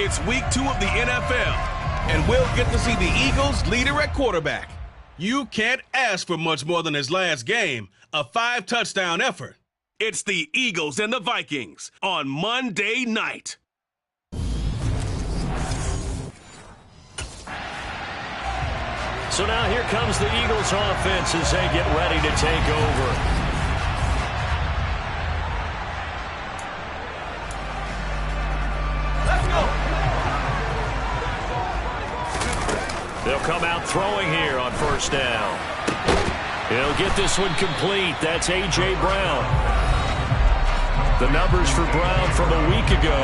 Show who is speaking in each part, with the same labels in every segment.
Speaker 1: It's week 2 of the NFL, and we'll get to see the Eagles' leader at quarterback. You can't ask for much more than his last game, a 5-touchdown effort. It's the Eagles and the Vikings on Monday night.
Speaker 2: So now here comes the Eagles offense as they get ready to take over. They'll come out throwing here on first down. He'll get this one complete. That's A.J. Brown. The numbers for Brown from a week ago,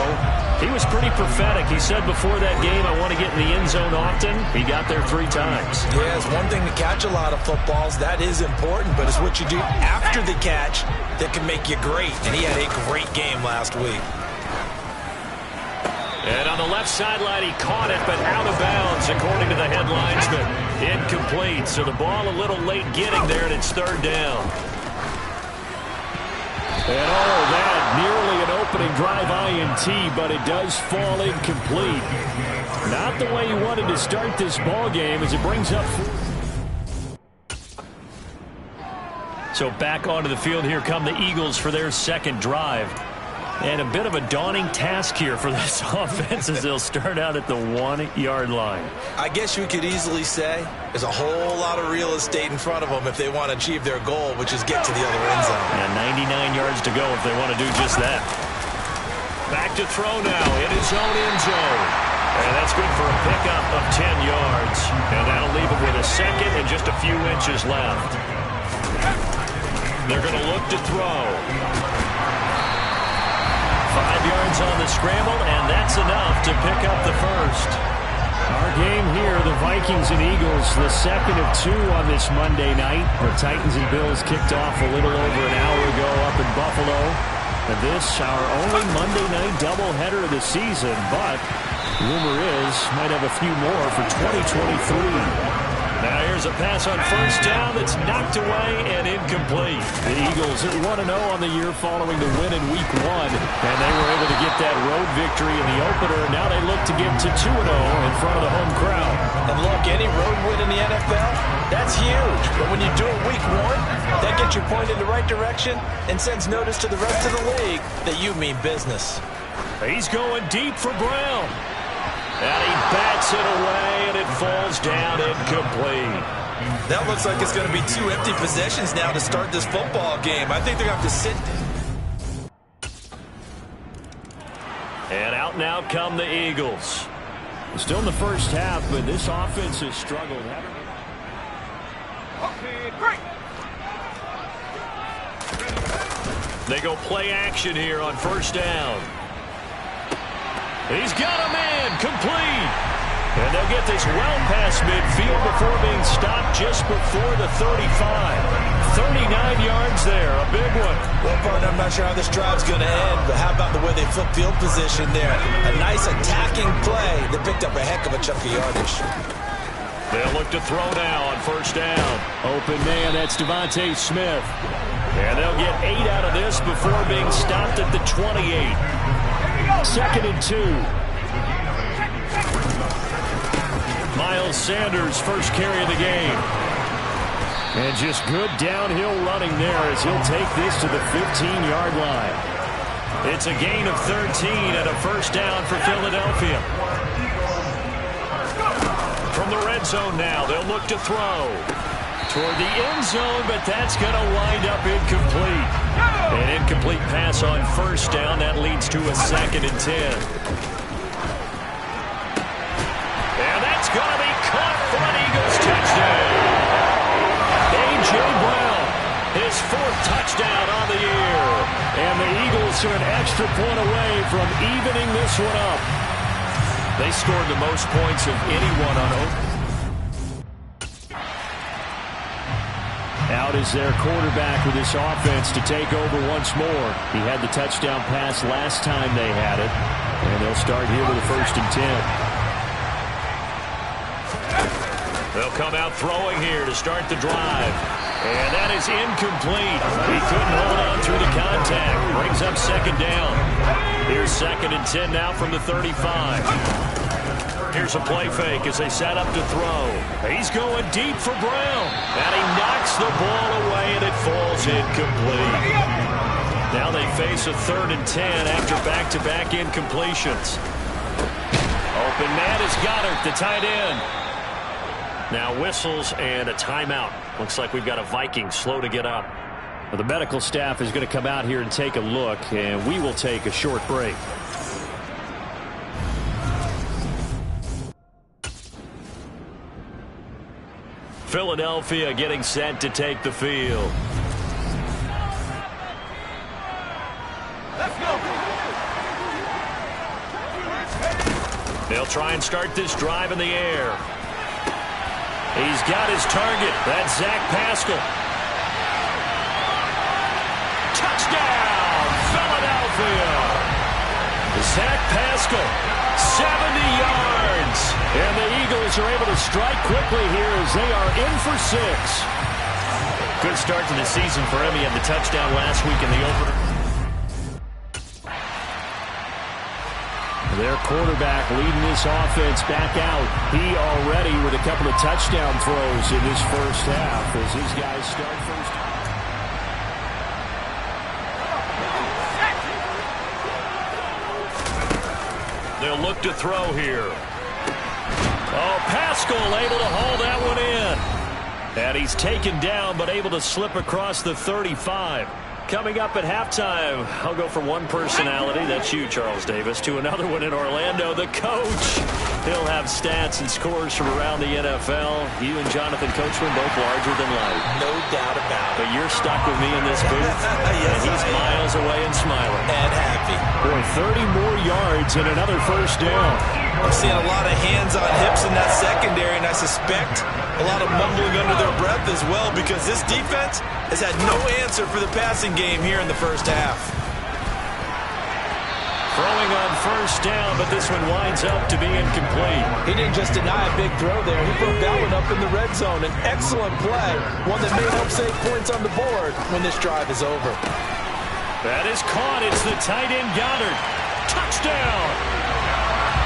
Speaker 2: he was pretty prophetic. He said before that game, I want to get in the end zone often. He got there 3 times.
Speaker 3: Yeah, it's one thing to catch a lot of footballs. That is important, but it's what you do after the catch that can make you great. And he had a great game last week.
Speaker 2: And on the left sideline, he caught it, but out of bounds, according to the head linesman. Incomplete, so the ball a little late getting there, and it's 3rd down. And all of that, nearly an opening drive INT, but it does fall incomplete. Not the way you wanted to start this ball game as it brings up. So back onto the field, here come the Eagles for their 2nd drive. And a bit of a daunting task here for this offense as they'll start out at the 1-yard line.
Speaker 3: I guess you could easily say there's a whole lot of real estate in front of them if they want to achieve their goal, which is get to the other end zone.
Speaker 2: And 99 yards to go if they want to do just that. Back to throw now in his own end zone. And that's good for a pickup of 10 yards. And that'll leave him with a 2nd and just a few inches left. They're going to look to throw. 5 yards on the scramble, and that's enough to pick up the 1st.
Speaker 4: Our game here, the Vikings and Eagles, the 2nd of 2 on this Monday night. The Titans and Bills kicked off a little over an hour ago up in Buffalo. And this, our only Monday night doubleheader of the season, but rumor is, might have a few more for 2023.
Speaker 2: Now here's a pass on first down that's knocked away and incomplete.
Speaker 4: The Eagles are 1-0 on the year following the win in Week 1.
Speaker 2: And they were able to get that road victory in the opener. Now they look to get to 2-0 in front of the home crowd.
Speaker 3: And look, any road win in the NFL, that's huge. But when you do it Week 1, that gets you pointed in the right direction and sends notice to the rest of the league that you mean business.
Speaker 2: He's going deep for Brown. And he bats it away, and it falls down incomplete.
Speaker 3: That looks like it's going to be 2 empty possessions now to start this football game. I think they're going to have to sit.
Speaker 2: And out come the Eagles.
Speaker 4: Still in the first half, but this offense has struggled.
Speaker 2: They go play action here on first down. He's got a man, complete. And they'll get this well past midfield before being stopped just before the 35. 39 yards there, a big one.
Speaker 3: Well, partner, I'm not sure how this drive's going to end, but how about the way they flip field position there? A nice attacking play that picked up a heck of a chunk of yardage.
Speaker 2: They'll look to throw now on first down.
Speaker 4: Open man, that's Devontae Smith.
Speaker 2: And they'll get 8 out of this before being stopped at the 28.
Speaker 4: 2nd and 2.
Speaker 2: Miles Sanders, first carry of the game.
Speaker 4: And just good downhill running there as he'll take this to the 15-yard line.
Speaker 2: It's a gain of 13 and a first down for Philadelphia. From the red zone now, they'll look to throw toward the end zone, but that's going to wind up incomplete. An incomplete pass on first down. That leads to a 2nd and 10. And that's going to be caught for an Eagles touchdown. A.J. Brown, his 4th touchdown on the year.
Speaker 4: And the Eagles are an extra point away from evening this one up.
Speaker 2: They scored the most points of anyone on open.
Speaker 4: Out is their quarterback with this offense to take over once more. He had the touchdown pass last time they had it. And they'll start here with a 1st and 10.
Speaker 2: They'll come out throwing here to start the drive. And that is incomplete. He couldn't hold on through the contact. Brings up second down. Here's 2nd and 10 now from the 35. Here's a play fake as they set up to throw. He's going deep for Brown. And he knocks the ball away, and it falls incomplete. Now they face a 3rd and 10 after back-to-back incompletions. Open man is Goddard, the tight end. Now whistles and a timeout. Looks like we've got a Viking slow to get up.
Speaker 4: Well, the medical staff is going to come out here and take a look, and we will take a short break.
Speaker 2: Philadelphia getting set to take the field.
Speaker 3: Let's go.
Speaker 2: They'll try and start this drive in the air. He's got his target. That's Zach Pascal. Touchdown, Philadelphia. Zach Pascal, 70 yards.
Speaker 4: And the Eagles are able to strike quickly here as they are in for 6.
Speaker 2: Good start to the season for him. He had the touchdown last week in the opener.
Speaker 4: Their quarterback leading this offense back out. He already with a couple of touchdown throws in this first half as his guys start first.
Speaker 2: They'll look to throw here. Oh, Pascal able to haul that one in. And he's taken down but able to slip across the 35. Coming up at halftime, I'll go from one personality, that's you, Charles Davis, to another one in Orlando, the coach. He'll have stats and scores from around the NFL. You and Jonathan Coachman both larger than life.
Speaker 3: No doubt about it.
Speaker 2: But you're stuck with me in this booth,
Speaker 3: yes,
Speaker 2: and he's miles away and smiling.
Speaker 3: And happy.
Speaker 4: Boy, 30 more yards and another first down.
Speaker 3: I'm seeing a lot of hands on hips in that secondary, and I suspect a lot of mumbling under their breath as well, because this defense has had no answer for the passing game here in the first half.
Speaker 2: Throwing on first down, but this one winds up to be incomplete.
Speaker 3: He didn't just deny a big throw there. He broke that one up in the red zone. An excellent play, one that may help save points on the board when this drive is over.
Speaker 2: That is caught. It's the tight end Goddard. Touchdown!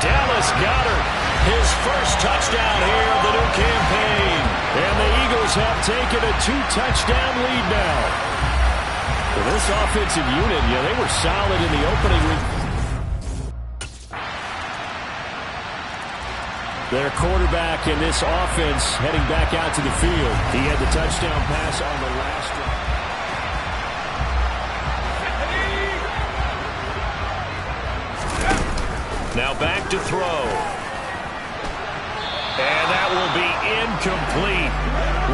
Speaker 2: Dallas Goddard, his first touchdown here of the new campaign.
Speaker 4: And the Eagles have taken a 2-touchdown lead now. For this offensive unit, they were solid in the opening. Their quarterback in this offense heading back out to the field. He had the touchdown pass on the last drive.
Speaker 2: Now back to throw. And that will be incomplete.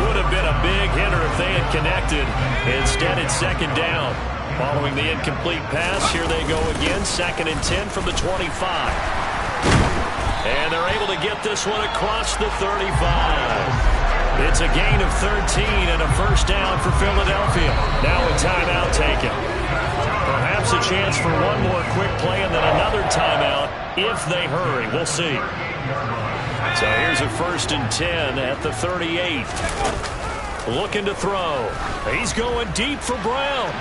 Speaker 2: Would have been a big hitter if they had connected. Instead, it's second down. Following the incomplete pass, here they go again. 2nd and 10 from the 25. And they're able to get this one across the 35. It's a gain of 13 and a first down for Philadelphia. Now a timeout taken. Perhaps a chance for one more quick play and then another timeout if they hurry. We'll see. So here's a 1st and 10 at the 38. Looking to throw. He's going deep for Brown.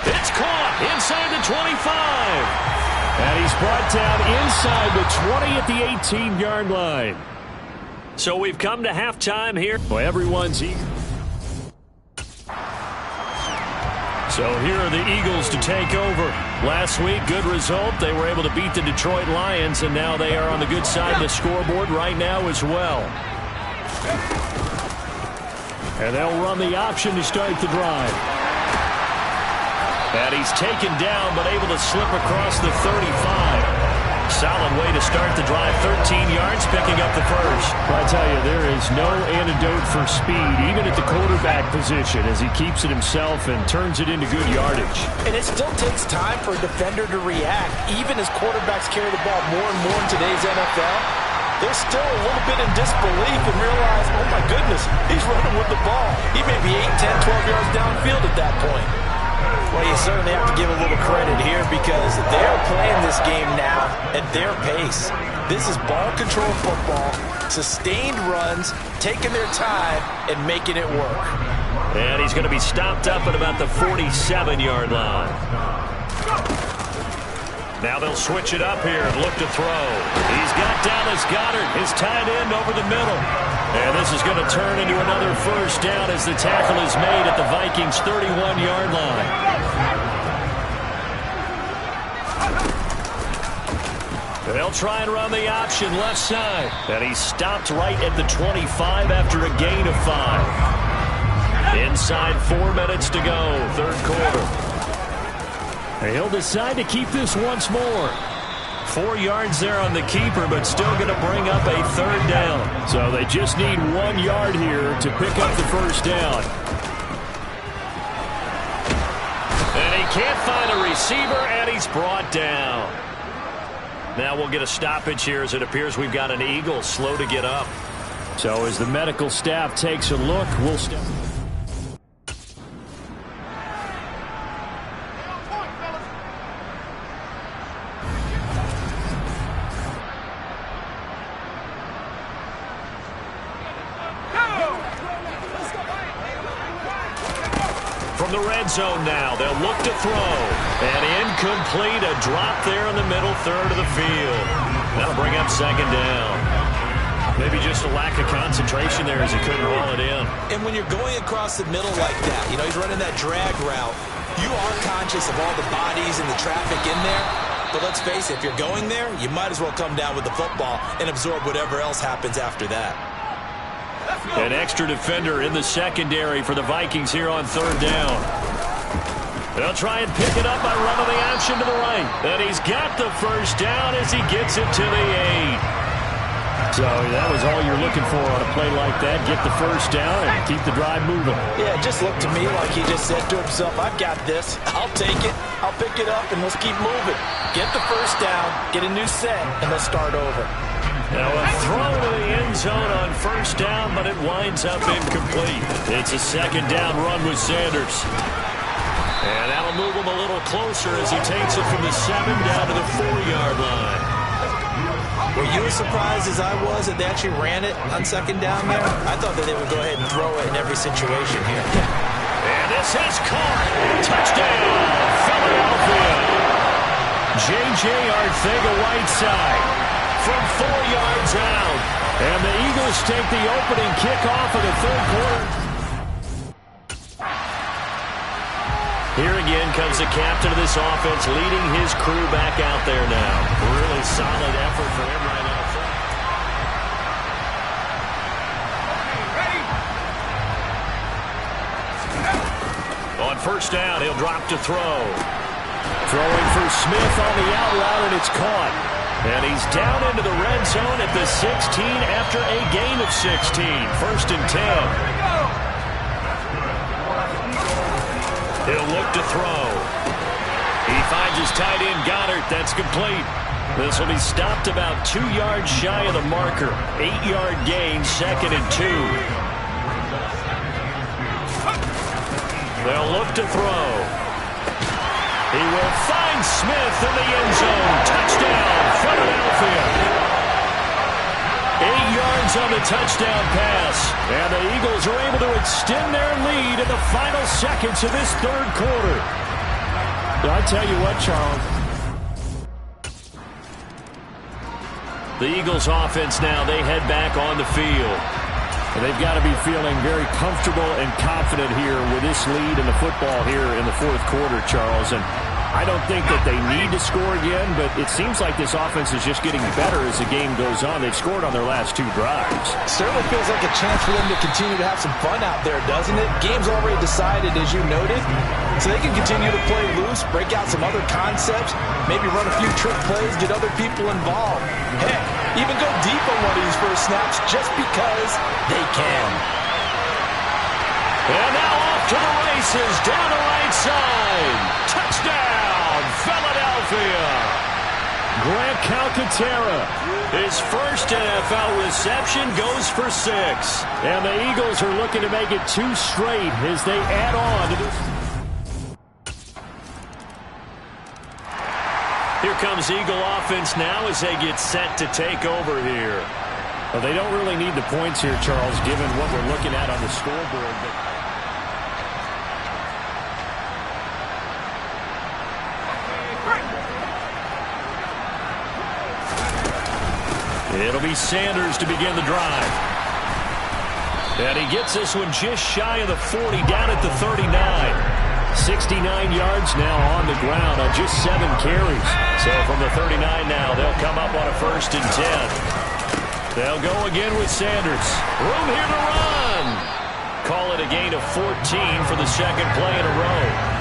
Speaker 2: It's caught inside the 25.
Speaker 4: And he's brought down inside the 20 at the 18-yard line.
Speaker 2: So we've come to halftime here.
Speaker 4: Well, everyone's eager.
Speaker 2: So here are the Eagles to take over. Last week, good result. They were able to beat the Detroit Lions, and now they are on the good side of the scoreboard right now as well.
Speaker 4: And they'll run the option to start the drive.
Speaker 2: And he's taken down, but able to slip across the 35. Solid way to start the drive. 13 yards, picking up the first.
Speaker 4: Well, I tell you, there is no antidote for speed, even at the quarterback position, as he keeps it himself and turns it into good yardage.
Speaker 3: And it still takes time for a defender to react. Even as quarterbacks carry the ball more and more in today's NFL, they're still a little bit in disbelief and realize, oh my goodness, he's running with the ball. He may be 8, 10, 12 yards downfield at that point. Well, you certainly have to give a little credit here because they're playing this game now at their pace. This is ball control football, sustained runs, taking their time, and making it work.
Speaker 2: And he's going to be stopped up at about the 47-yard line. Now they'll switch it up here and look to throw. He's got Dallas Goedert, his tight end, over the middle. And this is going to turn into another first down as the tackle is made at the Vikings' 31-yard line. They'll try and run the option left side. And he's stopped right at the 25 after a gain of 5. Inside 4 minutes to go, third quarter. He'll decide to keep this once more. 4 yards there on the keeper, but still going to bring up a third down. So they just need 1 yard here to pick up the first down. And he can't find a receiver, and he's brought down. Now we'll get a stoppage here as it appears we've got an Eagle slow to get up. So as the medical staff takes a look, we'll step. From the red zone now, they'll look to throw. And incomplete, a drop there in the middle third of the field. That'll bring up second down. Maybe just a lack of concentration there as he couldn't roll it in.
Speaker 3: And when you're going across the middle like that, you know, he's running that drag route, you are conscious of all the bodies and the traffic in there. But let's face it, if you're going there, you might as well come down with the football and absorb whatever else happens after that.
Speaker 2: An extra defender in the secondary for the Vikings here on third down. They'll try and pick it up by running the option to the right. And he's got the first down as he gets it to the 8. So that was all you're looking for on a play like that. Get the first down and keep the drive moving.
Speaker 3: Yeah, it just looked to me like he just said to himself, I've got this. I'll take it. I'll pick it up, and let's keep moving. Get the first down, get a new set, and let's start over.
Speaker 2: Now a throw to the end zone on first down, but it winds up incomplete. It's a second down run with Sanders. And that'll move him a little closer as he takes it from the 7 down to the 4-yard line.
Speaker 3: Were you as surprised as I was that they actually ran it on second down there? I thought that they would go ahead and throw it in every situation here.
Speaker 2: And this is caught. Touchdown, Philadelphia. J.J. Arcega-Whiteside from 4 yards out. And the Eagles take the opening kickoff of the third quarter. Here again comes the captain of this offense, leading his crew back out there now. Really solid effort for him right out front. On first down, he'll drop to throw. Throwing for Smith on the out route, and it's caught. And he's down into the red zone at the 16 after a gain of 16. First and 10. He'll look to throw. He finds his tight end, Goedert. That's complete. This will be stopped about 2 yards shy of the marker. 8-yard gain, second and 2. They'll look to throw. He will find Smith in the end zone. Touchdown, Philadelphia. 8 yards on the touchdown pass. And the Eagles are able to extend their lead in the final seconds of this third quarter. I tell you what, Charles. The Eagles offense now, they head back on the field. And they've got to be feeling very comfortable and confident here with this lead in the football here in the fourth quarter, Charles. And I don't think that they need to score again, but it seems like this offense is just getting better as the game goes on. They've scored on their last 2 drives.
Speaker 3: Certainly feels like a chance for them to continue to have some fun out there, doesn't it? Game's already decided, as you noted, so they can continue to play loose, break out some other concepts, maybe run a few trick plays, get other people involved. Heck, even go deep on one of these first snaps just because they can.
Speaker 2: And now off to the races, down the right side. Touchdown, Philadelphia. Grant Calcaterra, his first NFL reception, goes for 6. And the Eagles are looking to make it 2 straight as they add on to this. Here comes Eagle offense now as they get set to take over here.
Speaker 4: Well, they don't really need the points here, Charles, given what we're looking at on the scoreboard.
Speaker 2: It'll be Sanders to begin the drive. And he gets this one just shy of the 40, down at the 39. 69 yards now on the ground on just 7 carries. So from the 39 now, they'll come up on a 1st and 10. They'll go again with Sanders. Room here to run. Call it a gain of 14 for the second play in a row.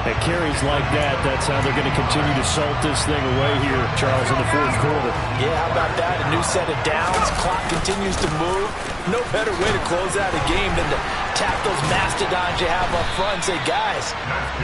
Speaker 4: At carries like that, that's how they're going to continue to salt this thing away here, Charles, in the 4th quarter.
Speaker 3: Yeah, how about that? A new set of downs. Clock continues to move. No better way to close out a game than to tap those mastodons you have up front and say, guys,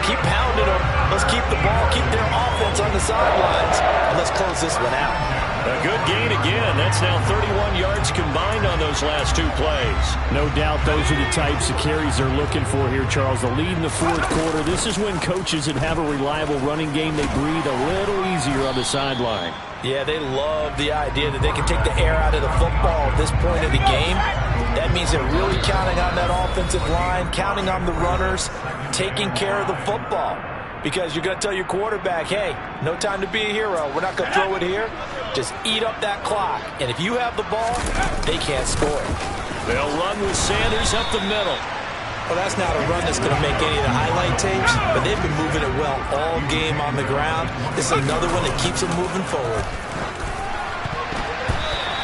Speaker 3: keep pounding them. Let's keep the ball, keep their offense on the sidelines, and let's close this one out.
Speaker 2: A good gain again. That's now 31 yards combined on those last 2 plays.
Speaker 4: No doubt those are the types of carries they're looking for here, Charles. The lead in the 4th quarter. This is when coaches that have a reliable running game, they breathe a little easier on the sideline.
Speaker 3: Yeah, they love the idea that they can take the air out of the football at this point of the game. That means they're really counting on that offensive line, counting on the runners, taking care of the football. Because you're going to tell your quarterback, hey, no time to be a hero. We're not going to throw it here. Just eat up that clock. And if you have the ball, they can't score.
Speaker 2: They'll run with Sanders up the middle.
Speaker 3: Well, that's not a run that's going to make any of the highlight tapes, but they've been moving it well all game on the ground. This is another one that keeps them moving forward.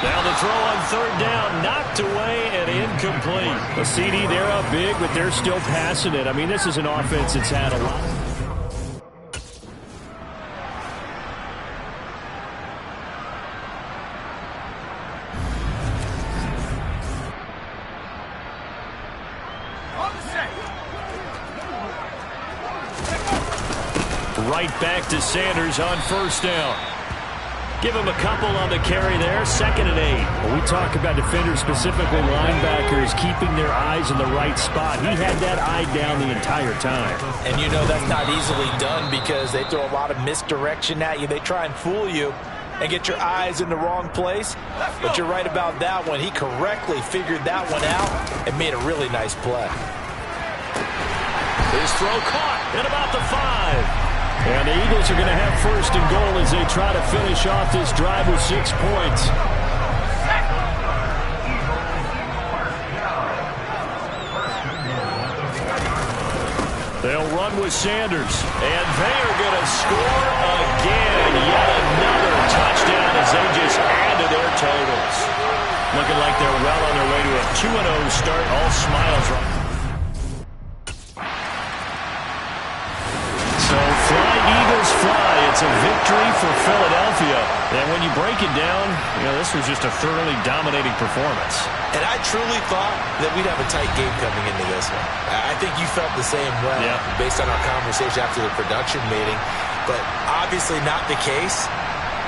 Speaker 2: Now the throw on 3rd down, knocked away and incomplete.
Speaker 4: A CD, they're up big, but they're still passing it. I mean, this is an offense that's had a lot.
Speaker 2: Right back to Sanders on 1st down. Give him a couple on the carry there, 2nd and 8.
Speaker 4: When we talk about defenders, specifically linebackers, keeping their eyes in the right spot. He had that eye down the entire time.
Speaker 3: And you know that's not easily done because they throw a lot of misdirection at you. They try and fool you and get your eyes in the wrong place. But you're right about that one. He correctly figured that one out and made a really nice play.
Speaker 2: His throw caught at about the 5.
Speaker 4: And the Eagles are going to have 1st and goal as they try to finish off this drive with 6 points.
Speaker 2: They'll run with Sanders, and they are going to score again. Yet another touchdown as they just add to their totals. Looking like they're well on their way to a 2-0 start. All smiles right. So fly, Eagles, fly. It's a victory for Philadelphia. And when you break it down, you know, this was just a thoroughly dominating performance.
Speaker 3: And I truly thought that we'd have a tight game coming into this one. I think you felt the same way based on our conversation after the production meeting. But obviously not the case.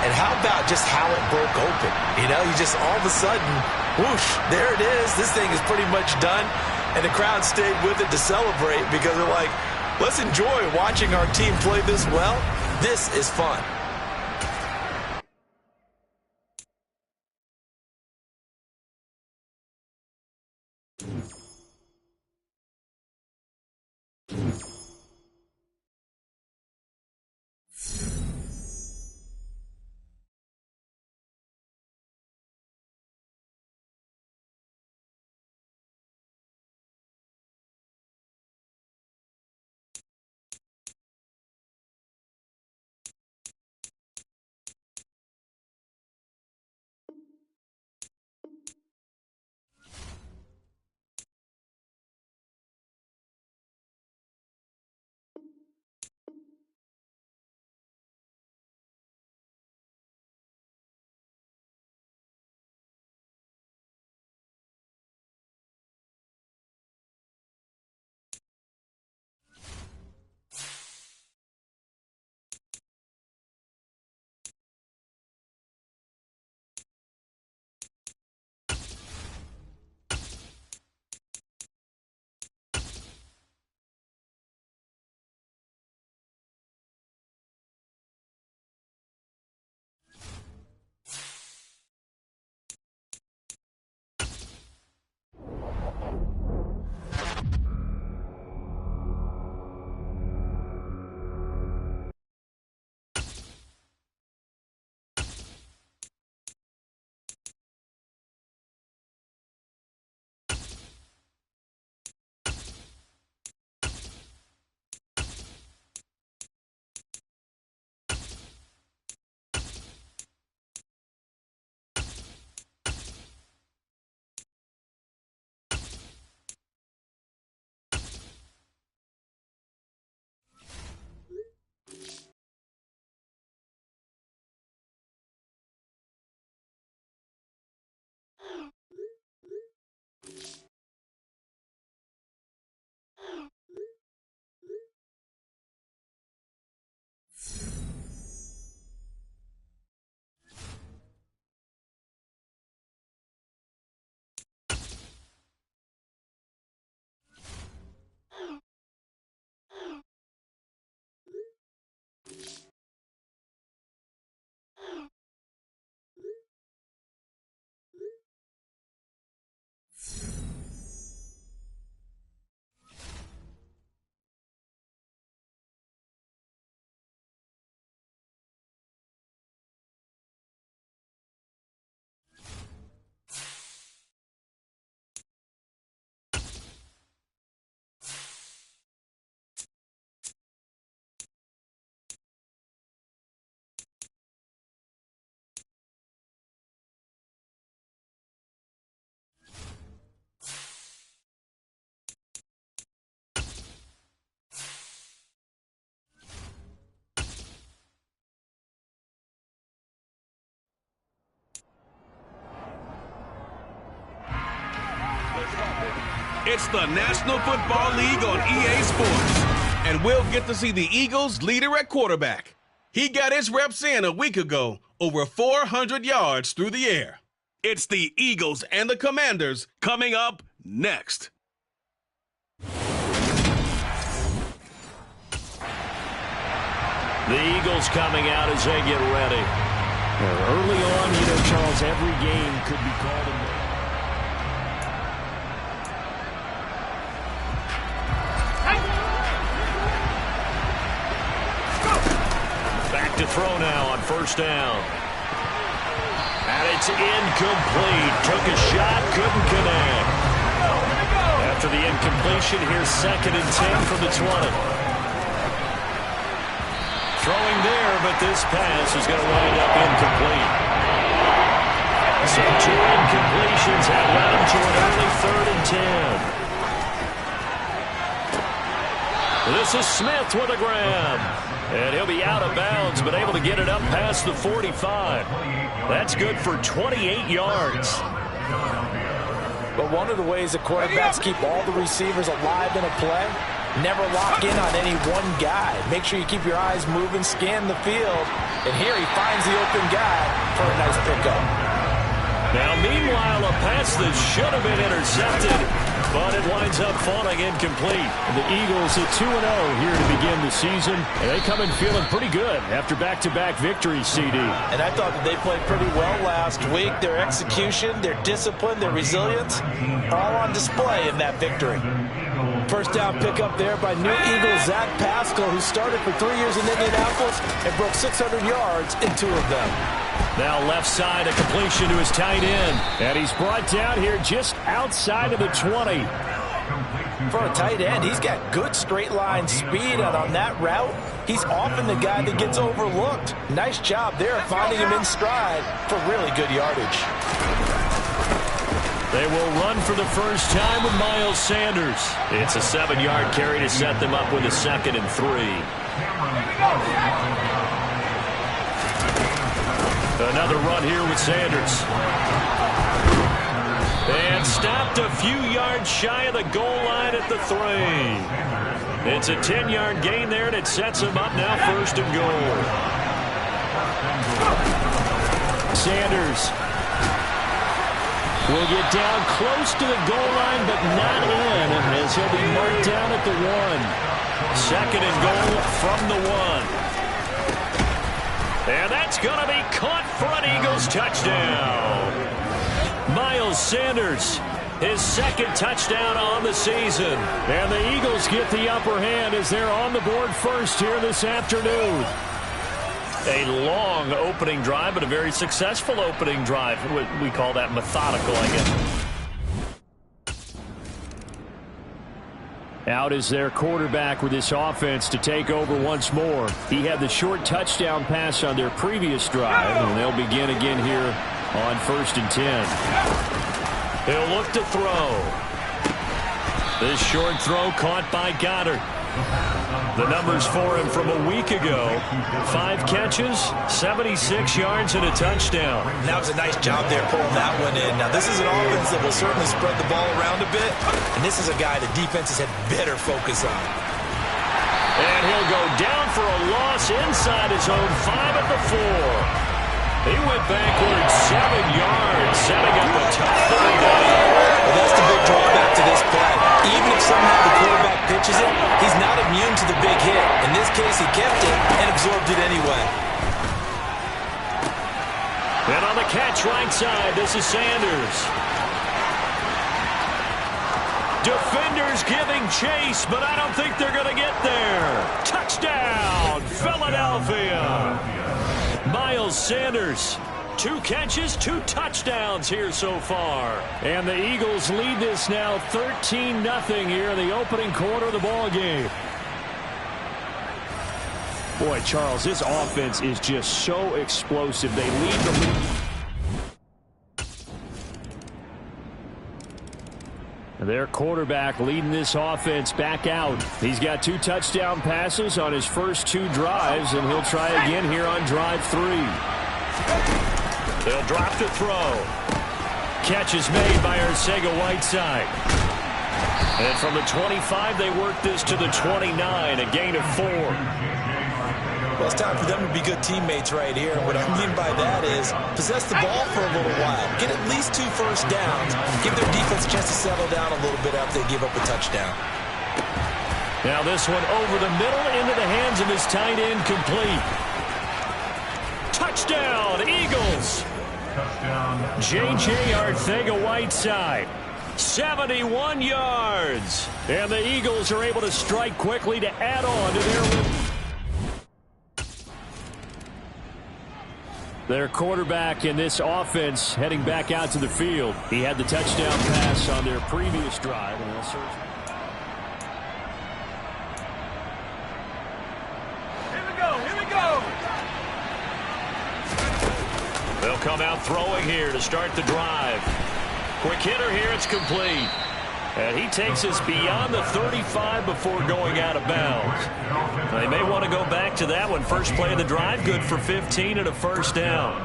Speaker 3: And how about just how it broke open? You know, you just all of a sudden, whoosh, there it is. This thing is pretty much done. And the crowd stayed with it to celebrate because they're like, let's enjoy watching our team play this well. This is fun.
Speaker 1: It's the National Football League on EA Sports. And we'll get to see the Eagles' leader at quarterback. He got his reps in a week ago, over 400 yards through the air. It's the Eagles and the Commanders coming up next.
Speaker 2: The Eagles coming out as they get ready.
Speaker 4: Early on, Charles, every game could be called a...
Speaker 2: Back to throw now on first down. And it's incomplete. Took a shot, couldn't connect. After the incompletion, here's 2nd and 10 from the 20. Throwing there, but this pass is going to wind up incomplete. So 2 incompletions have led him to an early 3rd and 10. This is Smith with a grab. And he'll be out of bounds, but able to get it up past the 45. That's good for 28 yards.
Speaker 3: But one of the ways that quarterbacks keep all the receivers alive in a play, never lock in on any one guy. Make sure you keep your eyes moving, scan the field. And here he finds the open guy for a nice pickup.
Speaker 2: Now, meanwhile, a pass that should have been intercepted, but it winds up falling incomplete.
Speaker 4: The Eagles at 2-0 here to begin the season. And they come in feeling pretty good after back-to-back victories, CD.
Speaker 3: And I thought that they played pretty well last week. Their execution, their discipline, their resilience, all on display in that victory. First down pickup there by new Eagle Zach Pascal, who started for 3 years in Indianapolis and broke 600 yards in 2 of them.
Speaker 2: Now left side, a completion to his tight end.
Speaker 4: And he's brought down here just outside of the 20.
Speaker 3: For a tight end, he's got good straight line speed, and on that route, he's often the guy that gets overlooked. Nice job there finding him in stride for really good yardage.
Speaker 2: They will run for the first time with Miles Sanders. It's a 7-yard carry to set them up with a 2nd and 3. Another run here with Sanders. And stopped a few yards shy of the goal line at the 3. It's a 10-yard gain there, and it sets him up now 1st and goal. Sanders will get down close to the goal line, but not in, as he'll be marked down at the 1. 2nd and goal from the 1. And that's going to be caught for an Eagles touchdown. Miles Sanders, his 2nd touchdown on the season.
Speaker 4: And the Eagles get the upper hand as they're on the board first here this afternoon.
Speaker 2: A long opening drive, but a very successful opening drive. We call that methodical, I guess.
Speaker 4: Out is their quarterback with this offense to take over once more. He had the short touchdown pass on their previous drive, and they'll begin again here on 1st and 10.
Speaker 2: He'll look to throw. This short throw caught by Goddard. The numbers for him from a week ago: 5 catches, 76 yards, and a touchdown.
Speaker 3: That was a nice job there pulling that one in. Now, this is an offense that will certainly spread the ball around a bit, and this is a guy the defenses had better focus on.
Speaker 2: And he'll go down for a loss inside his own 5 at the 4. He went backwards 7 yards, setting up a tough 3 down.
Speaker 3: Well, that's the big drawback to this play. Even if somehow the quarterback pitches it, he's not immune to the big hit. In this case, he kept it and absorbed it anyway.
Speaker 2: And on the catch right side, this is Sanders. Defenders giving chase, but I don't think they're going to get there. Touchdown, Philadelphia. Miles Sanders, 2 catches, 2 touchdowns here so far.
Speaker 4: And the Eagles lead this now 13-0 here in the opening quarter of the ball game. Boy, Charles, this offense is just so explosive. They lead the league. Their quarterback leading this offense back out. He's got 2 touchdown passes on his first 2 drives, and he'll try again here on drive 3.
Speaker 2: They'll drop to throw. Catch is made by Arcega-Whiteside. And from the 25, they work this to the 29, a gain of 4.
Speaker 3: Well, it's time for them to be good teammates right here. And what I mean by that is possess the ball for a little while. Get at least 2 first downs. Give their defense a chance to settle down a little bit after they give up a touchdown.
Speaker 2: Now this one over the middle into the hands of his tight end, complete. Touchdown, Eagles. J.J. Arcega-Whiteside. 71 yards. And the Eagles are able to strike quickly to add on to their lead. Their quarterback in this offense heading back out to the field. He had the touchdown pass on their previous drive. And they'll search.
Speaker 1: Here we go.
Speaker 2: They'll come out throwing here to start the drive. Quick hitter here, it's complete. And he takes us beyond the 35 before going out of bounds. They may want to go back to that one. First play of the drive, good for 15 and a first down.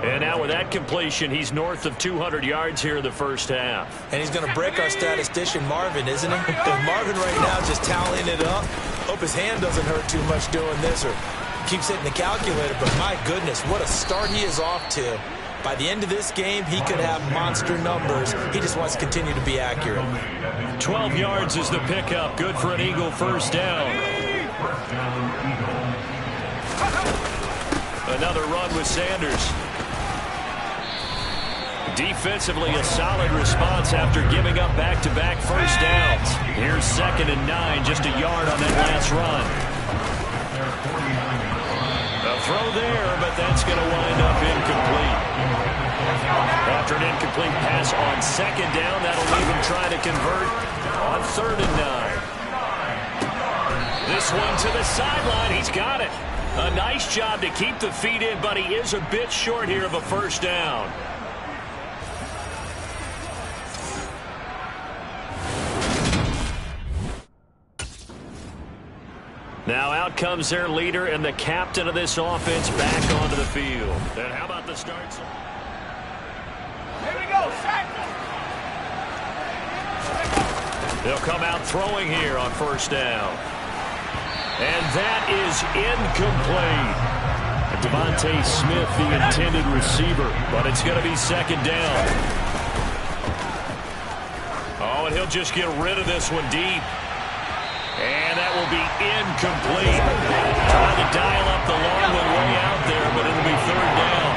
Speaker 2: And now with that completion, he's north of 200 yards here in the first half.
Speaker 3: And he's going to break our statistician, Marvin, isn't he? Marvin right now just tallying it up. Hope his hand doesn't hurt too much doing this or keeps hitting the calculator. But my goodness, what a start he is off to. By the end of this game, he could have monster numbers. He just wants to continue to be accurate.
Speaker 2: 12 yards is the pickup. Good for an Eagle first down. Another run with Sanders. Defensively, a solid response after giving up back-to-back first downs. Here's 2nd and 9, just a yard on that last run. A throw there, but that's going to wind up incomplete. After an incomplete pass on 2nd down, that'll leave him trying to convert on 3rd and 9. This one to the sideline. He's got it. A nice job to keep the feet in, but he is a bit short here of a first down. Now out comes their leader and the captain of this offense back onto the field. And how about the starts?
Speaker 1: Here we go, sack.
Speaker 2: They'll come out throwing here on first down. And that is incomplete. Devontae Smith, the intended receiver, but it's going to be 2nd down. Oh, and he'll just get rid of this one deep. And that will be incomplete. Trying to dial up the long one way out there, but it'll be 3rd down.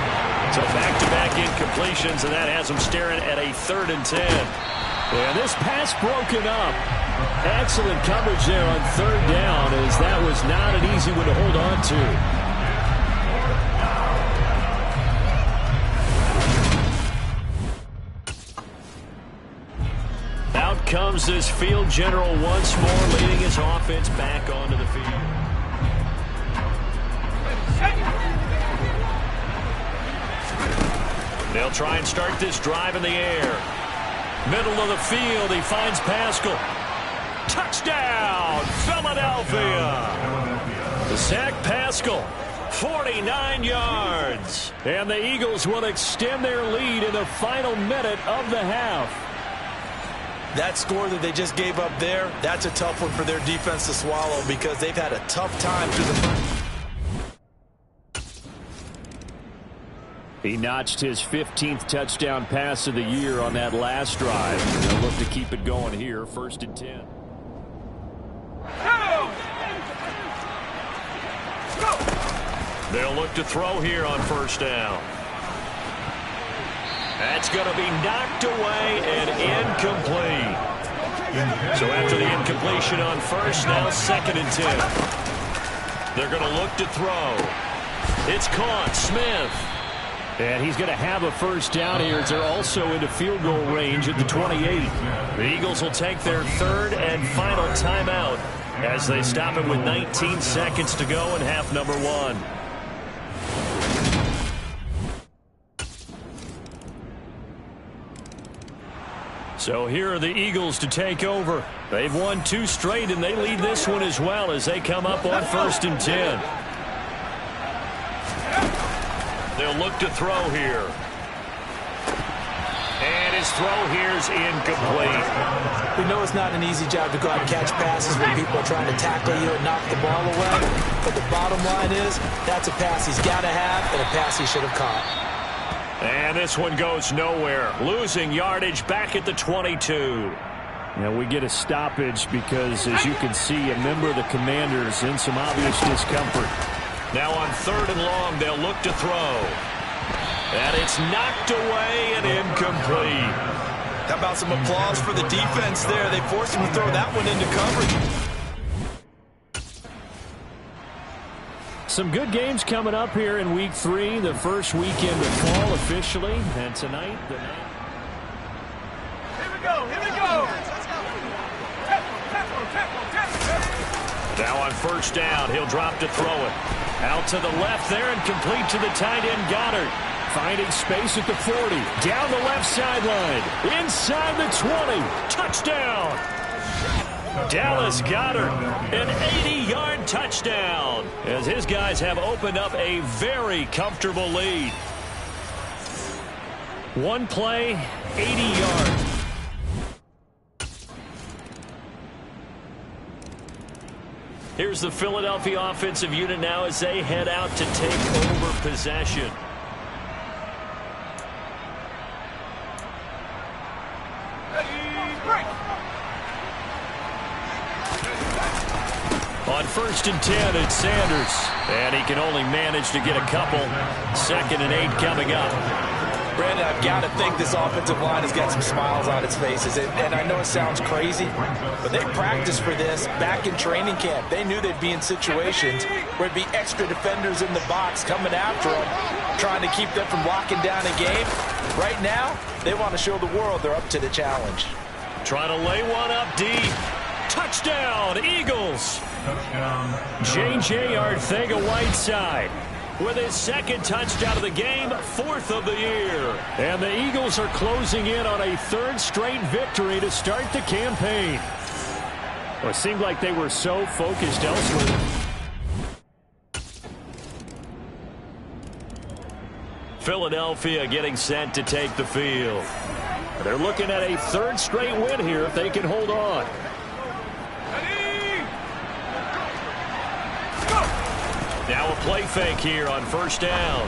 Speaker 2: So back-to-back incompletions, and that has them staring at a 3rd and 10. And this pass broken up. Excellent coverage there on 3rd down, as that was not an easy one to hold on to. Out comes this field general once more, leading his offense back onto the field. They'll try and start this drive in the air. Middle of the field, he finds Pascal. Touchdown, Philadelphia! Zach Pascal, 49 yards. And the Eagles will extend their lead in the final minute of the half.
Speaker 3: That score that they just gave up there, that's a tough one for their defense to swallow because they've had a tough time through the first.
Speaker 4: He notched his 15th touchdown pass of the year on that last drive. They'll look to keep it going here, 1st and 10.
Speaker 2: They'll look to throw here on first down. That's going to be knocked away and incomplete. So after the incompletion on first, now 2nd and 10. They're going to look to throw. It's caught. Smith.
Speaker 4: And he's going to have a first down here as they're also into field goal range at the 28.
Speaker 2: The Eagles will take their 3rd and final timeout as they stop it with 19 seconds to go in half number 1. So here are the Eagles to take over. They've won 2 straight, and they lead this one as well as they come up on 1st and 10. They'll look to throw here. And his throw here's incomplete.
Speaker 3: We know it's not an easy job to go out and catch passes when people are trying to tackle you and knock the ball away. But the bottom line is, that's a pass he's got to have and a pass he should have caught.
Speaker 2: And this one goes nowhere. Losing yardage back at the 22.
Speaker 4: Now we get a stoppage because, as you can see, a member of the Commanders in some obvious discomfort.
Speaker 2: Now on 3rd and long, they'll look to throw. And it's knocked away and incomplete.
Speaker 3: How about some applause for the defense there? They forced him to throw that one into coverage.
Speaker 4: Some good games coming up here in Week 3, the first weekend of fall officially. And tonight,
Speaker 5: Here we go, here we go.
Speaker 2: Now on 1st down, he'll drop to throw it. Out to the left there and complete to the tight end, Goddard. Finding space at the 40. Down the left sideline. Inside the 20. Touchdown. Dallas Goedert, an 80-yard touchdown, as his guys have opened up a very comfortable lead. One play, 80 yards. Here's the Philadelphia offensive unit now as they head out to take over possession. On 1st and 10, it's Sanders. And he can only manage to get a couple. 2nd and 8 coming up.
Speaker 3: Brandon, I've got to think this offensive line has got some smiles on its faces. And I know it sounds crazy, but they practiced for this back in training camp. They knew they'd be in situations where there'd be extra defenders in the box coming after them, trying to keep them from locking down a game. Right now, they want to show the world they're up to the challenge.
Speaker 2: Trying to lay one up deep. Touchdown, Eagles. J.J. Arcega-Whiteside with his 2nd touchdown of the game, 4th of the year. And the Eagles are closing in on a 3rd straight victory to start the campaign. Well, it seemed like they were so focused elsewhere. Philadelphia getting set to take the field. They're looking at a 3rd straight win here if they can hold on. Now a play fake here on 1st down.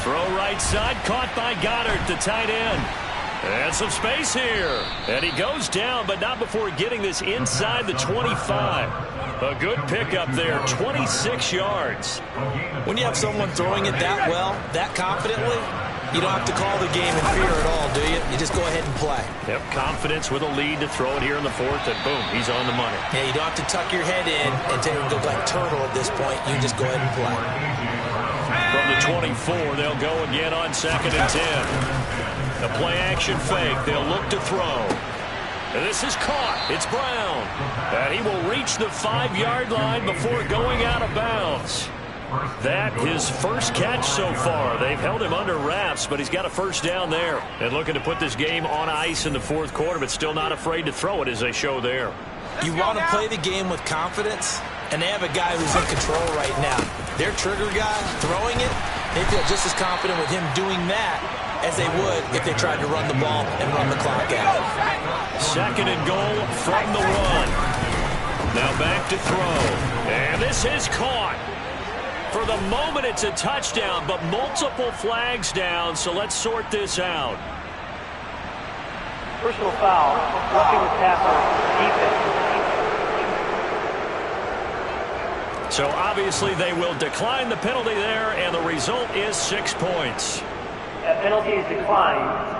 Speaker 2: Throw right side, caught by Goddard, the tight end. And some space here. And he goes down, but not before getting this inside the 25. A good pickup there, 26 yards.
Speaker 3: When you have someone throwing it that well, that confidently, you don't have to call the game in fear at all, do you? You just go ahead and play.
Speaker 2: Yep, confidence with a lead to throw it here in the 4th, and boom, he's on the money.
Speaker 3: Yeah, you don't have to tuck your head in and take it like turtle at this point. You just go ahead and play.
Speaker 2: From the 24, they'll go again on 2nd and 10. A play-action fake. They'll look to throw. And this is caught. It's Brown. And he will reach the 5-yard line before going out of bounds. That his first catch so far. They've held him under wraps, but he's got a 1st down there. And looking to put this game on ice in the 4th quarter, but still not afraid to throw it as they show there.
Speaker 3: You want to play the game with confidence, and they have a guy who's in control right now. Their trigger guy throwing it, they feel just as confident with him doing that as they would if they tried to run the ball and run the clock out.
Speaker 2: 2nd and goal from the run. Now back to throw. And this is caught. For the moment, it's a touchdown, but multiple flags down, so let's sort this out.
Speaker 6: Personal foul, roughing the passer, defense.
Speaker 2: So obviously they will decline the penalty there, and the result is 6 points.
Speaker 6: That penalty is declined.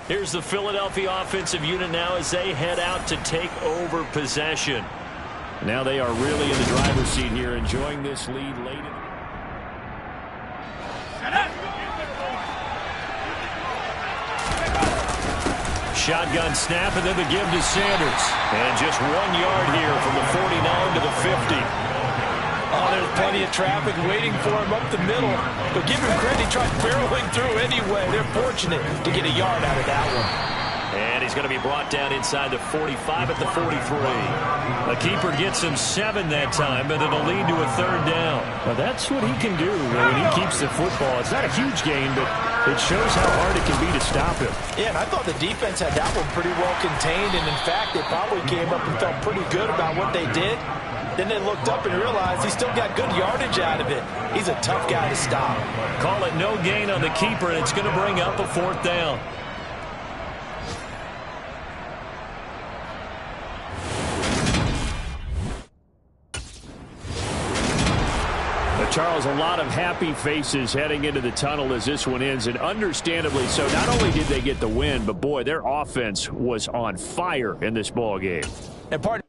Speaker 2: Here's the Philadelphia offensive unit now as they head out to take over possession.
Speaker 4: Now they are really in the driver's seat here, enjoying this lead late.
Speaker 2: Shotgun snap, and then the give to Sanders. And just 1 yard here from the 49 to the 50.
Speaker 3: Oh, there's plenty of traffic waiting for him up the middle. But give him credit, he tried barreling through anyway. They're fortunate to get a yard out of that one.
Speaker 2: And he's going to be brought down inside the 45 at the 43.
Speaker 4: The keeper gets him 7 that time, but it'll lead to a 3rd down. Well, that's what he can do when he keeps the football. It's not a huge gain, but it shows how hard it can be to stop him.
Speaker 3: Yeah, and I thought the defense had that one pretty well contained, and in fact, they probably came up and felt pretty good about what they did. Then they looked up and realized he still got good yardage out of it. He's a tough guy to stop.
Speaker 2: Call it no gain on the keeper, and it's going to bring up a 4th down.
Speaker 4: Charles, a lot of happy faces heading into the tunnel as this one ends, and understandably so. Not only did they get the win, but boy, their offense was on fire in this ball game.
Speaker 3: And part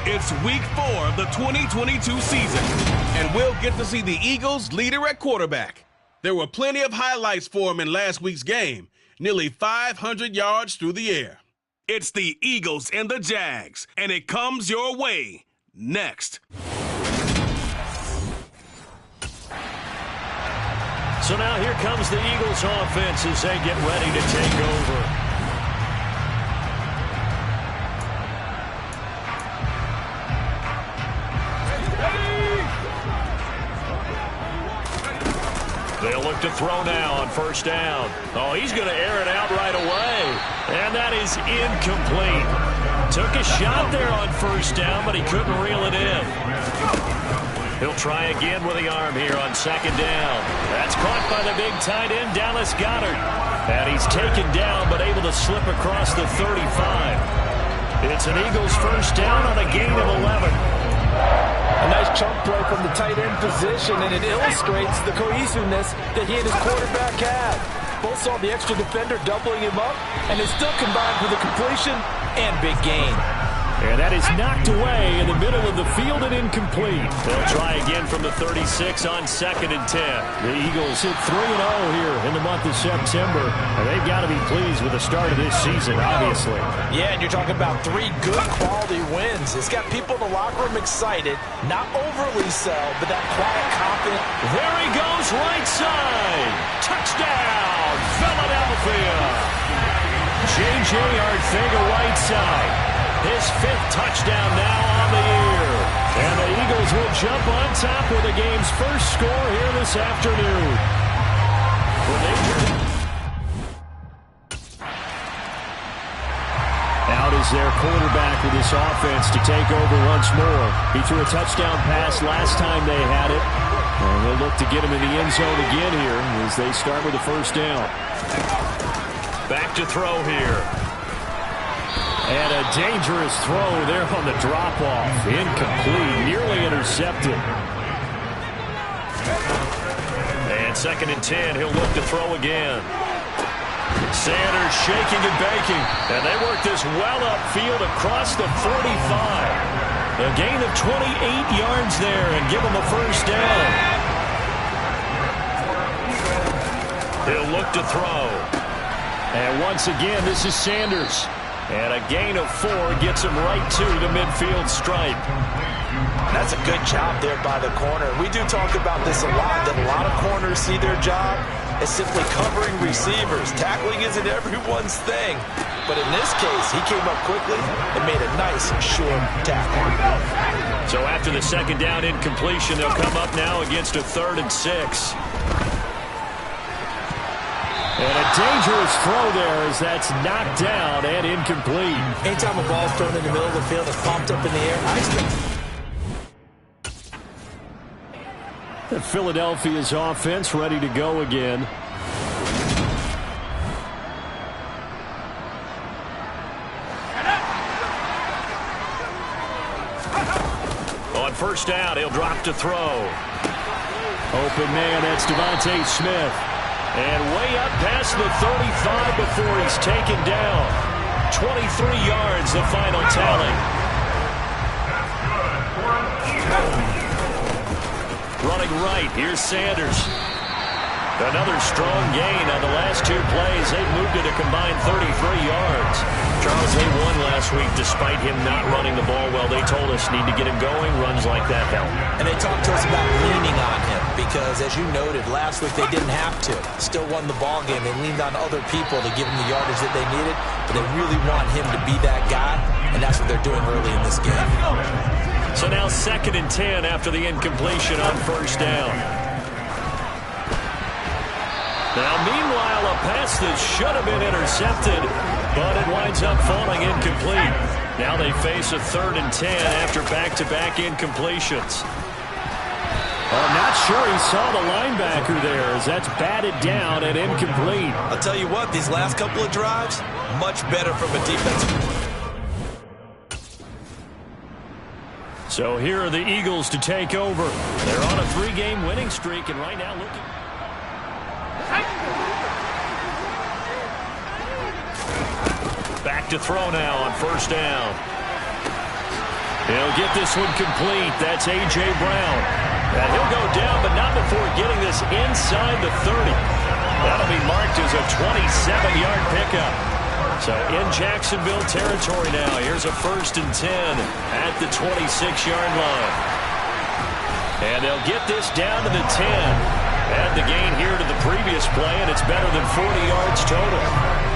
Speaker 1: It's week 4 of the 2022 season, and we'll get to see the Eagles leader at quarterback. There were plenty of highlights for him in last week's game, nearly 500 yards through the air. It's the Eagles and the Jags, and it comes your way next.
Speaker 2: So now here comes the Eagles offense as they get ready to take over. They'll look to throw now on 1st down. Oh, he's going to air it out right away. And that is incomplete. Took a shot there on 1st down, but he couldn't reel it in. He'll try again with the arm here on 2nd down. That's caught by the big tight end, Dallas Goedert. And he's taken down, but able to slip across the 35. It's an Eagles 1st down on a gain of 11.
Speaker 3: a nice chunk play from the tight end position, and it illustrates the cohesiveness that he and his quarterback had. Both saw the extra defender doubling him up, and it still combined with a completion and big gain.
Speaker 4: And that is knocked away in the middle of the field and incomplete.
Speaker 2: They'll try again from the 36 on 2nd and 10.
Speaker 4: The Eagles hit 3-0 here in the month of September. And they've got to be pleased with the start of this season, obviously.
Speaker 3: Yeah, and you're talking about 3 good quality wins. It's got people in the locker room excited, not overly so, but that quiet, confident.
Speaker 2: There he goes, right side. Touchdown, Philadelphia. J.J. Arcega-Whiteside. His 5th touchdown now on the year. And the Eagles will jump on top with the game's first score here this afternoon.
Speaker 4: Out is their quarterback with this offense to take over once more. He threw a touchdown pass last time they had it. And they'll look to get him in the end zone again here as they start with the first down.
Speaker 2: Back to throw here.
Speaker 4: And a dangerous throw there on the drop-off. Incomplete, nearly intercepted.
Speaker 2: And 2nd and 10, he'll look to throw again. Sanders shaking and baking. And they work this well upfield across the 45. A gain of 28 yards there and give him a first down. He'll look to throw.
Speaker 4: And once again, this is Sanders.
Speaker 2: And a gain of 4 gets him right to the midfield stripe.
Speaker 3: That's a good job there by the corner. We do talk about this a lot, that a lot of corners see their job as simply covering receivers. Tackling isn't everyone's thing. But in this case, he came up quickly and made a nice, short tackle.
Speaker 2: So after the 2nd down incompletion, they'll come up now against a 3rd and 6.
Speaker 4: And a dangerous throw there as that's knocked down and incomplete.
Speaker 3: Anytime a ball's thrown in the middle of the field and pumped up in the air, I expect.
Speaker 4: Philadelphia's offense ready to go again.
Speaker 2: On first down, he'll drop to throw.
Speaker 4: Open man, that's Devontae Smith.
Speaker 2: And way up past the 35 before he's taken down. 23 yards, the final tally. Running right, here's Sanders. Another strong gain on the last 2 plays. They've moved it a combined 33 yards. Charles, they won last week despite him not running the ball well. They told us need to get him going. Runs like that help.
Speaker 3: And they talked to us about leaning on him because, as you noted, last week they didn't have to. Still won the ball game. They leaned on other people to give them the yardage that they needed. But they really want him to be that guy, and that's what they're doing early in this game.
Speaker 2: So now 2nd and 10 after the incompletion on first down. Now, meanwhile, a pass that should have been intercepted, but it winds up falling incomplete. Now they face a 3rd and 10 after back-to-back incompletions.
Speaker 4: I'm not sure he saw the linebacker there as that's batted down and incomplete.
Speaker 3: I'll tell you what, these last couple of drives, much better from a defensive.
Speaker 2: So here are the Eagles to take over. They're on a 3-game winning streak and right now looking. Back to throw now on first down. He'll get this one complete. That's A.J. Brown. And he'll go down, but not before getting this inside the 30. That'll be marked as a 27-yard pickup. So in Jacksonville territory now. Here's a 1st and 10 at the 26-yard line. And they'll get this down to the 10. Add the gain here to the previous play, and it's better than 40 yards total.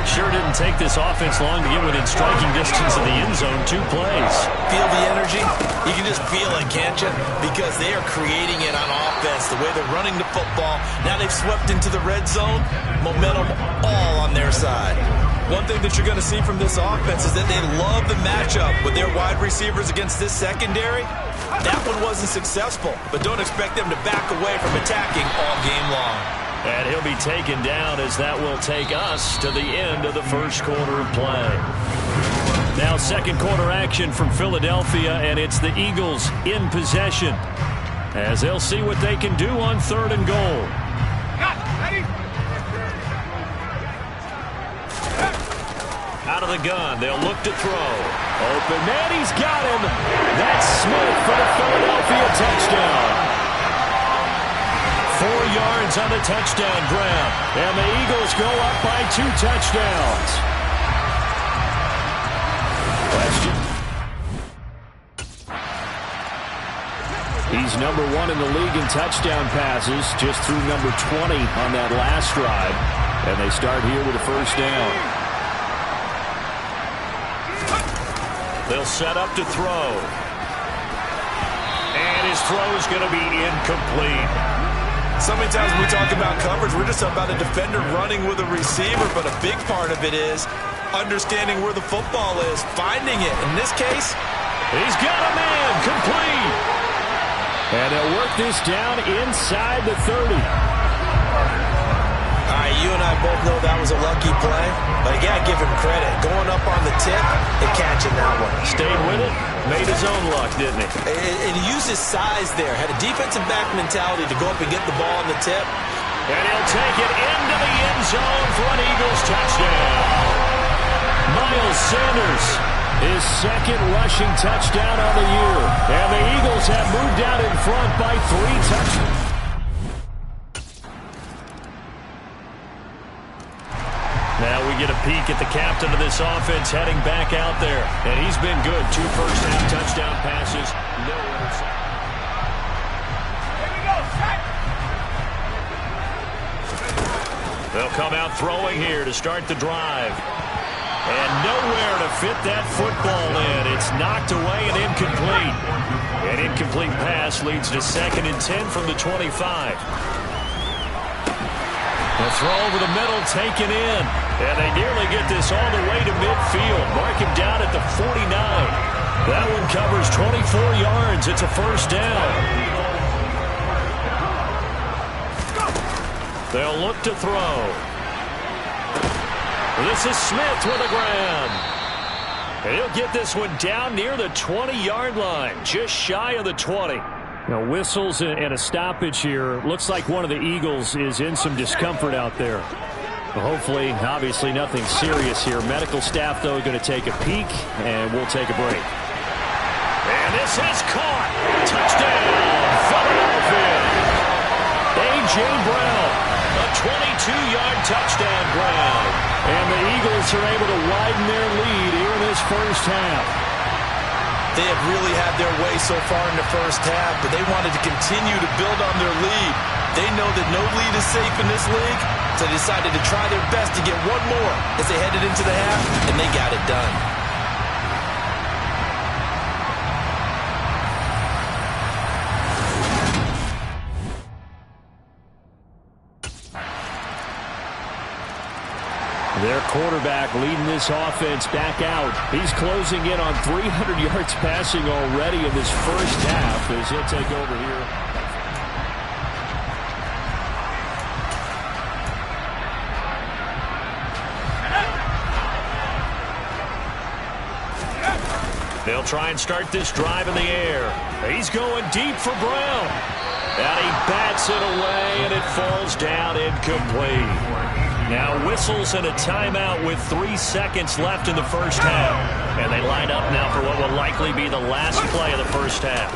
Speaker 2: Sure didn't take this offense long to get within striking distance of the end zone. 2 plays.
Speaker 3: Feel the energy? You can just feel it, can't you? Because they are creating it on offense, the way they're running the football. Now they've swept into the red zone. Momentum all on their side. One thing that you're going to see from this offense is that they love the matchup with their wide receivers against this secondary. That one wasn't successful, but don't expect them to back away from attacking all game long.
Speaker 2: And he'll be taken down as that will take us to the end of the first quarter of play. Now 2nd quarter action from Philadelphia, and it's the Eagles in possession as they'll see what they can do on 3rd and goal. Out of the gun, they'll look to throw.
Speaker 4: Open man, he's got him. That's Smith for the Philadelphia touchdown.
Speaker 2: 4 yards on the touchdown grab.
Speaker 4: And the Eagles go up by 2 touchdowns. Question. He's number 1 in the league in touchdown passes, just threw number 20 on that last drive. And they start here with a first down.
Speaker 2: They'll set up to throw. And his throw is going to be incomplete.
Speaker 3: So many times when we talk about coverage, we're just about a defender running with a receiver, but a big part of it is understanding where the football is, finding it. In this case,
Speaker 2: he's got a man, complete.
Speaker 4: And they'll work this down inside the 30.
Speaker 3: All right, you and I both know that was a lucky play, but you got to give him credit. Going up on the tip and catching that one.
Speaker 2: Stayed with it, made his own luck, didn't he?
Speaker 3: And he used his size there, had a defensive back mentality to go up and get the ball on the tip.
Speaker 2: And he'll take it into the end zone for an Eagles touchdown.
Speaker 4: Miles Sanders, his second rushing touchdown of the year. And the Eagles have moved out in front by 3 touchdowns.
Speaker 2: Now we get a peek at the captain of this offense heading back out there. And he's been good. 2 first-half touchdown passes. No interception. They'll come out throwing here to start the drive. And nowhere to fit that football in. It's knocked away and incomplete. An incomplete pass leads to 2nd and 10 from the 25. The throw over the middle taken in. And they nearly get this all the way to midfield. Mark him down at the 49. That one covers 24 yards. It's a first down. They'll look to throw. This is Smith with a grab. And he'll get this one down near the 20-yard line. Just shy of the 20.
Speaker 4: Now whistles and a stoppage here. Looks like one of the Eagles is in some discomfort out there. Well, hopefully, obviously nothing serious here. Medical staff, though, going to take a peek, and we'll take a break.
Speaker 2: And this is caught. Touchdown, Philadelphia. A.J. Brown, a 22-yard touchdown grab.
Speaker 4: And the Eagles are able to widen their lead here in this first half.
Speaker 3: They have really had their way so far in the first half, but they wanted to continue to build on their lead. They know that no lead is safe in this league, so they decided to try their best to get one more as they headed into the half, and they got it done.
Speaker 4: Their quarterback leading this offense back out. He's closing in on 300 yards passing already in this first half as he'll take over here.
Speaker 2: They'll try and start this drive in the air. He's going deep for Brown. And he bats it away, and it falls down incomplete. Now whistles and a timeout with 3 seconds left in the first half. And they line up now for what will likely be the last play of the first half.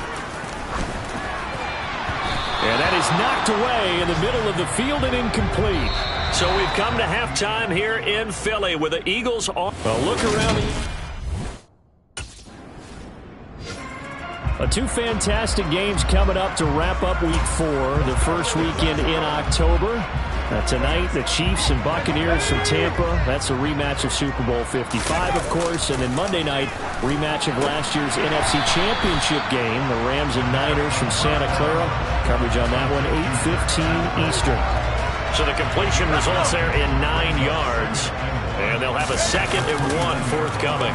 Speaker 4: And that is knocked away in the middle of the field and incomplete.
Speaker 2: So we've come to halftime here in Philly with the Eagles on.
Speaker 4: Well, look around. Two fantastic games coming up to wrap up Week 4, the first weekend in October. Tonight, the Chiefs and Buccaneers from Tampa. That's a rematch of Super Bowl 55, of course. And then Monday night, rematch of last year's NFC Championship game, the Rams and Niners from Santa Clara. Coverage on that one, 8:15 Eastern.
Speaker 2: So the completion results there in 9 yards. And they'll have a 2nd and 1 forthcoming.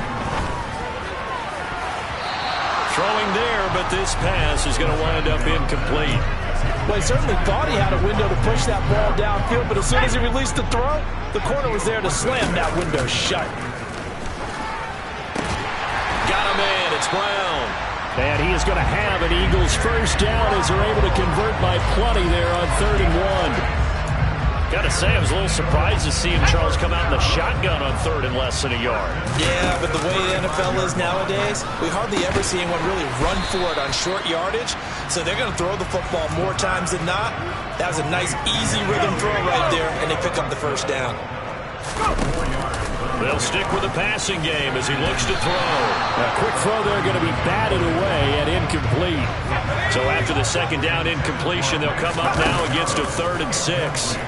Speaker 2: Throwing there, but this pass is going to wind up incomplete.
Speaker 3: Well, he certainly thought he had a window to push that ball downfield, but as soon as he released the throw, the corner was there to slam that window shut.
Speaker 2: Got a man, it's Brown.
Speaker 4: And he is going to have an Eagles first down as they're able to convert by plenty there on 3rd and 1.
Speaker 2: Gotta say, I was a little surprised to see him, Charles, come out in the shotgun on third and less than a yard.
Speaker 3: Yeah, but the way the NFL is nowadays, we hardly ever see anyone really run for it on short yardage. So they're going to throw the football more times than not. That was a nice, easy rhythm throw right there, and they pick up the first down.
Speaker 2: They'll stick with the passing game as he looks to throw.
Speaker 4: A quick throw there going to be batted away and incomplete.
Speaker 2: So after the second down incompletion, they'll come up now against a 3rd and 6.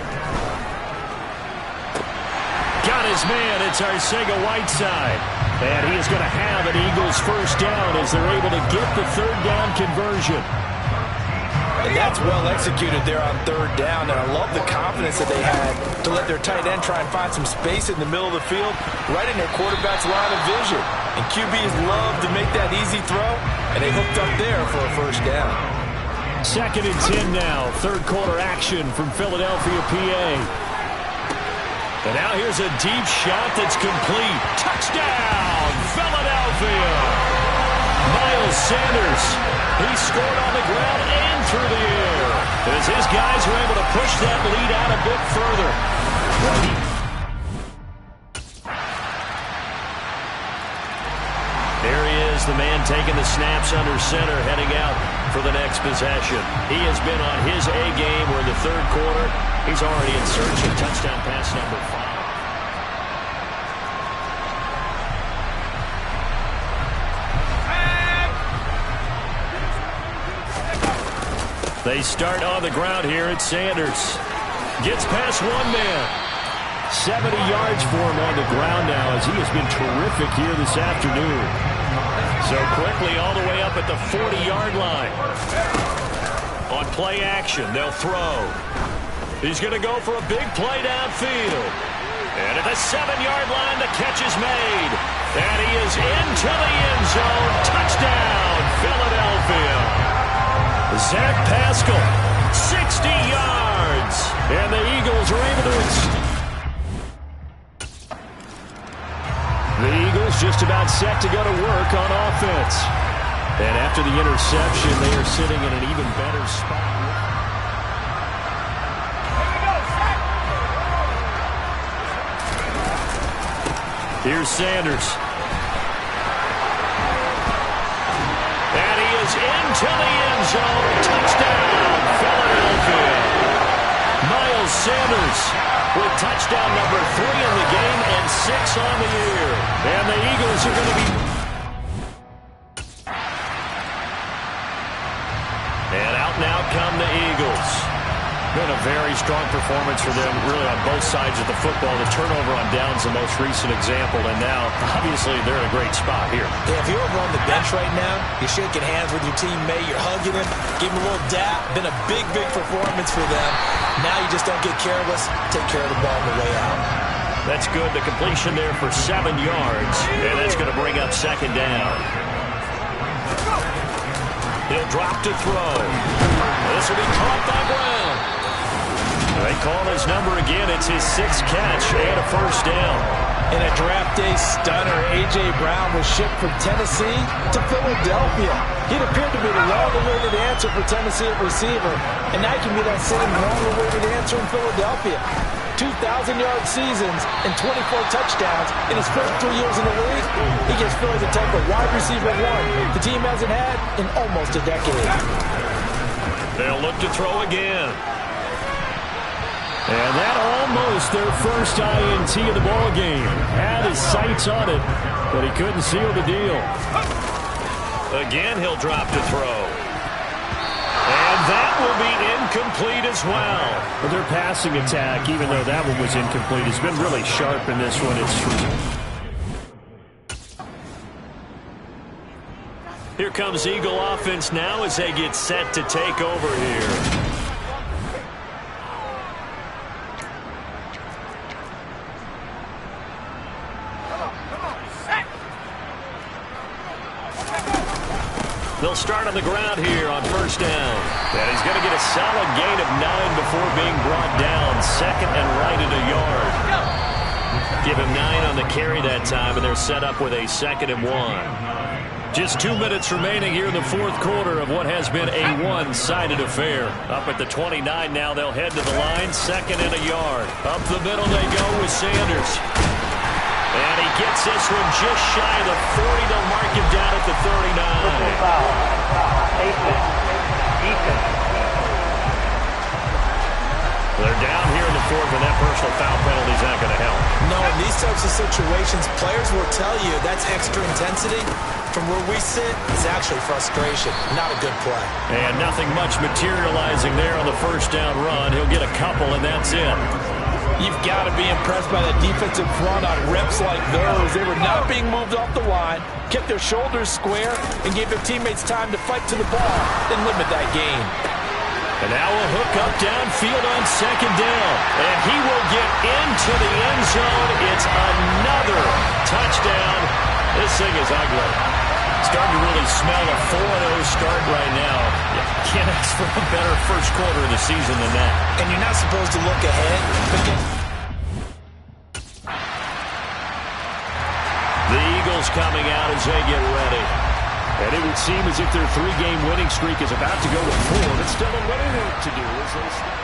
Speaker 4: Got his man. It's Arcega-Whiteside. And he is going to have an Eagles first down as they're able to get the 3rd down conversion.
Speaker 3: And that's well executed there on 3rd down. And I love the confidence that they had to let their tight end try and find some space in the middle of the field, right in their quarterback's line of vision. And QBs love to make that easy throw, and they hooked up there for a first down.
Speaker 4: 2nd and 10 now. 3rd quarter action from Philadelphia, PA.
Speaker 2: And now here's a deep shot that's complete. Touchdown, Philadelphia! Miles Sanders, he scored on the ground and through the air as his guys were able to push that lead out a bit further. There he is, the man taking the snaps under center, heading out for the next possession. He has been on his A game. We're in the 3rd quarter. He's already in search of touchdown pass number 5. They start on the ground here at Sanders. Gets past one man.
Speaker 4: 70 yards for him on the ground now as he has been terrific here this afternoon.
Speaker 2: So quickly all the way up at the 40-yard line. On play action, they'll throw. He's going to go for a big play downfield. And at the 7-yard line, the catch is made. And he is into the end zone. Touchdown, Philadelphia. Zach Pascal, 60 yards. And the Eagles are able to...
Speaker 4: The Eagles just about set to go to work on offense. And after the interception, they are sitting in an even better spot.
Speaker 2: Here's Sanders. And he is into the end zone. Touchdown, Philadelphia. Miles Sanders with touchdown number 3 in the game and 6 on the year. And the Eagles are going to be... And out now come the Eagles. Been a very strong performance for them, really, on both sides of the football. The turnover on downs, the most recent example, and now, obviously, they're in a great spot here.
Speaker 3: Yeah, if you're over on the bench right now, you're shaking hands with your teammate, you're hugging him, give him a little dap. Been a big, big performance for them. Now you just don't get careless. Take care of the ball on the way out.
Speaker 2: That's good. The completion there for 7 yards, and that's going to bring up 2nd down. He'll drop to throw. This will be caught by Brown. They call his number again. It's his 6th catch and a first down.
Speaker 3: In a draft day stunner, A.J. Brown was shipped from Tennessee to Philadelphia. He'd appeared to be the long-awaited answer for Tennessee at receiver, and now he can be that same long-awaited answer in Philadelphia. 2,000-yard seasons and 24 touchdowns in his first 3 years in the league. He gives Philly the type of wide receiver one the team hasn't had in almost a decade.
Speaker 2: They'll look to throw again.
Speaker 4: And that almost their first INT of the ball game. Had his sights on it, but he couldn't seal the deal.
Speaker 2: Again, he'll drop to throw. And that will be incomplete as well.
Speaker 4: But their passing attack, even though that one was incomplete, has been really sharp in this one. It's true.
Speaker 2: Here comes Eagle offense now as they get set to take over here. They'll start on the ground here on first down. And he's going to get a solid gain of 9 before being brought down. 2nd and right at a yard. Give him 9 on the carry that time, and they're set up with a 2nd and 1. Just 2 minutes remaining here in the fourth quarter of what has been a one-sided affair. Up at the 29 now, they'll head to the line, 2nd and a yard. Up the middle they go with Sanders. And he gets this one just shy of the 40. They'll mark him down at the 39.
Speaker 6: Foul. Defense.
Speaker 2: They're down here in the fourth, and that personal foul penalty is not going to help.
Speaker 3: No, in these types of situations, players will tell you that's extra intensity. From where we sit, it's actually frustration. Not a good play.
Speaker 2: And nothing much materializing there on the first down run. He'll get a couple, and that's it.
Speaker 3: You've got to be impressed by that defensive front on reps like those. They were not being moved off the line, kept their shoulders square, and gave their teammates time to fight to the ball and limit that gain.
Speaker 2: And now a hook up downfield on 2nd down. And he will get into the end zone. It's another touchdown. This thing is ugly. Starting to really smell a 4-0 start right now. You can't ask for a better first quarter of the season than that.
Speaker 3: And you're not supposed to look ahead.
Speaker 2: The Eagles coming out as they get ready.
Speaker 4: And it would seem as if their 3-game winning streak is about to go to 4, but still a little work to do as they start.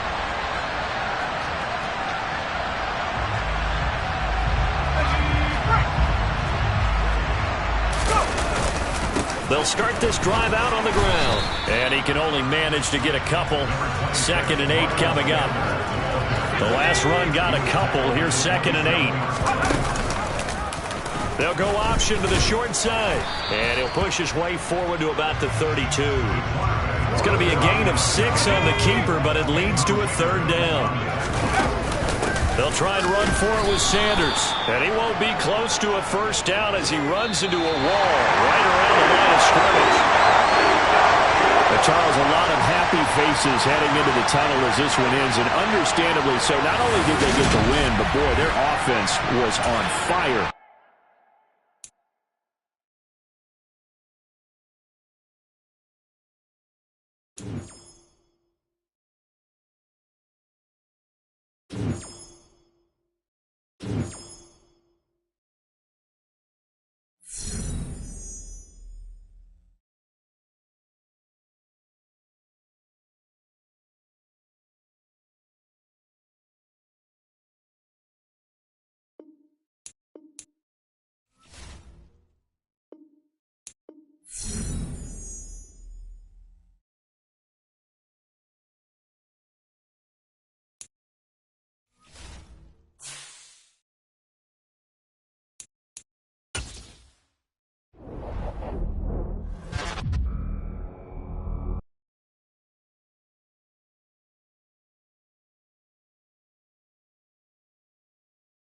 Speaker 2: They'll start this drive out on the ground. And he can only manage to get a couple. 2nd and 8 coming up. The last run got a couple. Here's 2nd and 8. They'll go option to the short side. And he'll push his way forward to about the 32. It's going to be a gain of 6 on the keeper, but it leads to a 3rd down. They'll try and run for it with Sanders. And he won't be close to a first down as he runs into a wall right around the line of scrimmage.
Speaker 4: But Charles, a lot of happy faces heading into the tunnel as this one ends, and understandably so. Not only did they get the win, but boy, their offense was on fire.